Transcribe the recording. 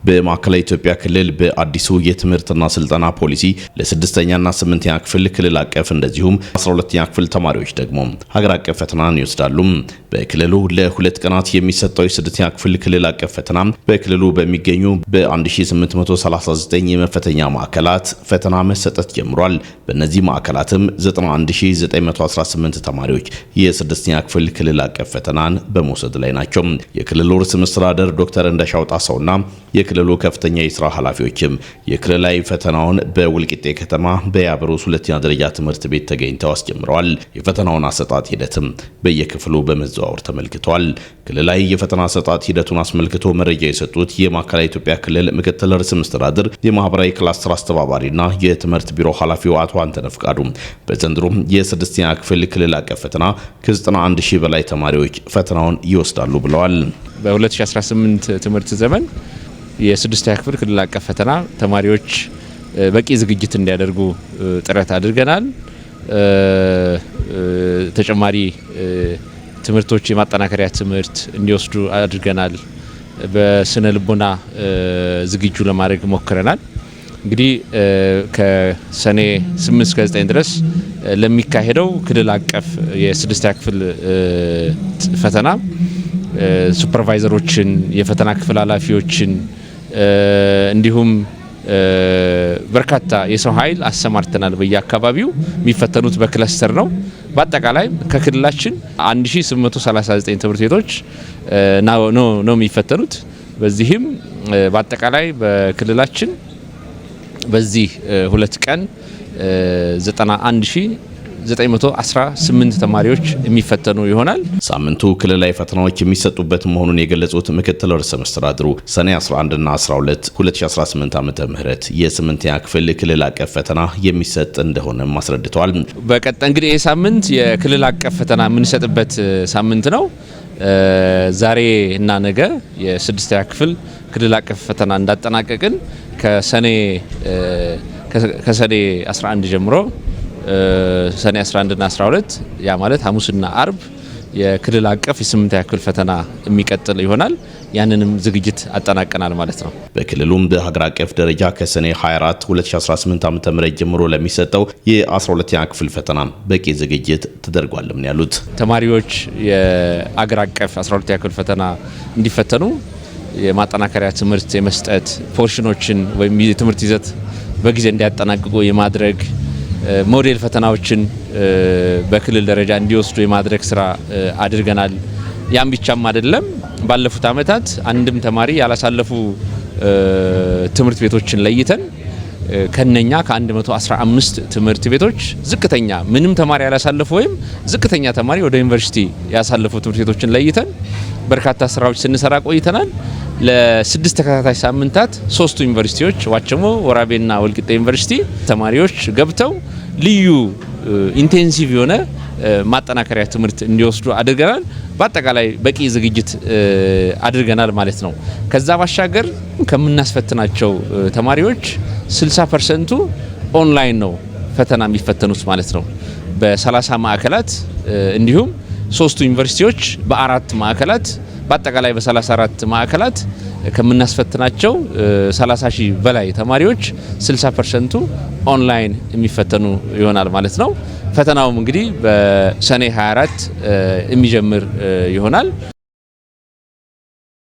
በማዕከላዊ ኢትዮጵያ ክልል በአዲሱ የትምህርትና ስልጠና ፖሊሲ ለ6ኛና 8ኛ ክፍል ክልል አቀፍ እንደዚሁም 12ኛ ክፍል ተማሪዎች ደግሞ ሀገር አቀፍ ፈተናን ይወስዳሉ። በክልሉ ለሁለት ቀናት የሚሰጠው የ6ኛ ክፍል ክልል አቀፍ ፈተና በክልሉ በሚገኙ በ1839 የመፈተኛ ማዕከላት ፈተና መሰጠት ጀምሯል። በእነዚህ ማዕከላትም 91918 ተማሪዎች የ6ኛ ክፍል ክልል አቀፍ ፈተናን በመውሰድ ላይ ናቸው። የክልሉ ርዕሰ መስተዳድር ዶክተር እንደሻው ጣሰውና የክልሉ ከፍተኛ የሥራ ኃላፊዎችም የክልላዊ ፈተናውን በወልቂጤ ከተማ በያብሮስ ሁለተኛ ደረጃ ትምህርት ቤት ተገኝተው አስጀምረዋል። የፈተናውን አሰጣጥ ሂደትም በየክፍሉ በመዘዋወር ተመልክቷል። ክልላዊ የፈተና አሰጣጥ ሂደቱን አስመልክቶ መረጃ የሰጡት የማዕከላዊ ኢትዮጵያ ክልል ምክትል ርዕሰ መስተዳድር የማህበራዊ ክላስተር አስተባባሪና የትምህርት ቢሮ ኃላፊው አቶ አንተነህ ፍቃዱ በዘንድሮ የ6ኛ ክፍል ክልል አቀፍ ፈተና ከ91 ሺህ በላይ ተማሪዎች ፈተናውን ይወስዳሉ ብለዋል። በ2018 ትምህርት ዘመን የ6ኛ ክፍል ክልል አቀፍ ፈተና ተማሪዎች በቂ ዝግጅት እንዲያደርጉ ጥረት አድርገናል። ተጨማሪ ትምህርቶች የማጠናከሪያ ትምህርት እንዲወስዱ አድርገናል። በስነ ልቦና ዝግጁ ለማድረግ ሞክረናል። እንግዲህ ከሰኔ 8 እስከ 9 ድረስ ለሚካሄደው ክልል አቀፍ የ6ኛ ክፍል ፈተና ሱፐርቫይዘሮችን፣ የፈተና ክፍል ኃላፊዎችን እንዲሁም በርካታ የሰው ኃይል አሰማርተናል። በየአካባቢው የሚፈተኑት በክለስተር ነው። በአጠቃላይ ከክልላችን 1839 ትምህርት ቤቶች ነው የሚፈተኑት። በዚህም በአጠቃላይ በክልላችን በዚህ ሁለት ቀን 91918 ተማሪዎች የሚፈተኑ ይሆናል። ሳምንቱ ክልላዊ ፈተናዎች የሚሰጡበት መሆኑን የገለጹት ምክትል ርዕሰ መስተዳድሩ ሰኔ 11 እና 12 2018 ዓ.ም የ8ኛ ክፍል ክልል አቀፍ ፈተና የሚሰጥ እንደሆነም አስረድተዋል። በቀጣይ እንግዲህ ይህ ሳምንት የክልል አቀፍ ፈተና የምንሰጥበት ሳምንት ነው። ዛሬ እና ነገ የ6ኛ ክፍል ክልል አቀፍ ፈተና እንዳጠናቀቅን ከሰኔ 11 ጀምሮ ሰኔ 11 እና 12 ያ ማለት ሐሙስና አርብ የክልል አቀፍ የ8ኛ ክፍል ፈተና የሚቀጥል ይሆናል። ያንንም ዝግጅት አጠናቀናል ማለት ነው። በክልሉም በሀገር አቀፍ ደረጃ ከሰኔ 24 2018 ዓ.ም ጀምሮ ለሚሰጠው የ12ኛ ክፍል ፈተና በቂ ዝግጅት ተደርጓልም ነው ያሉት። ተማሪዎች የሀገር አቀፍ 12ኛ ክፍል ፈተና እንዲፈተኑ የማጠናከሪያ ትምህርት የመስጠት ፖርሽኖችን ወይም የትምህርት ይዘት በጊዜ እንዲያጠናቅቁ የማድረግ ሞዴል ፈተናዎችን በክልል ደረጃ እንዲወስዱ የማድረግ ስራ አድርገናል። ያም ብቻም አይደለም። ባለፉት ዓመታት አንድም ተማሪ ያላሳለፉ ትምህርት ቤቶችን ለይተን ከነኛ ከ115 ትምህርት ቤቶች ዝቅተኛ ምንም ተማሪ ያላሳለፉ ወይም ዝቅተኛ ተማሪ ወደ ዩኒቨርሲቲ ያሳለፉ ትምህርት ቤቶችን ለይተን በርካታ ስራዎች ስንሰራ ቆይተናል። ለ6 ተከታታይ ሳምንታት 3ቱ ዩኒቨርሲቲዎች ዋቸሞ፣ ወራቤና ወልቂጤ ዩኒቨርሲቲ ተማሪዎች ገብተው ልዩ ኢንቴንሲቭ የሆነ ማጠናከሪያ ትምህርት እንዲወስዱ አድርገናል። በአጠቃላይ በቂ ዝግጅት አድርገናል ማለት ነው። ከዛ ባሻገር ከምናስፈትናቸው ተማሪዎች 60% ኦንላይን ነው ፈተና የሚፈተኑት ማለት ነው። በ30 ማዕከላት እንዲሁም 3ቱ ዩኒቨርሲቲዎች በ4 ማዕከላት በአጠቃላይ በ34 ማዕከላት ከምናስፈትናቸው 30 ሺህ በላይ ተማሪዎች 60% ኦንላይን የሚፈተኑ ይሆናል ማለት ነው። ፈተናውም እንግዲህ በሰኔ 24 የሚጀምር ይሆናል።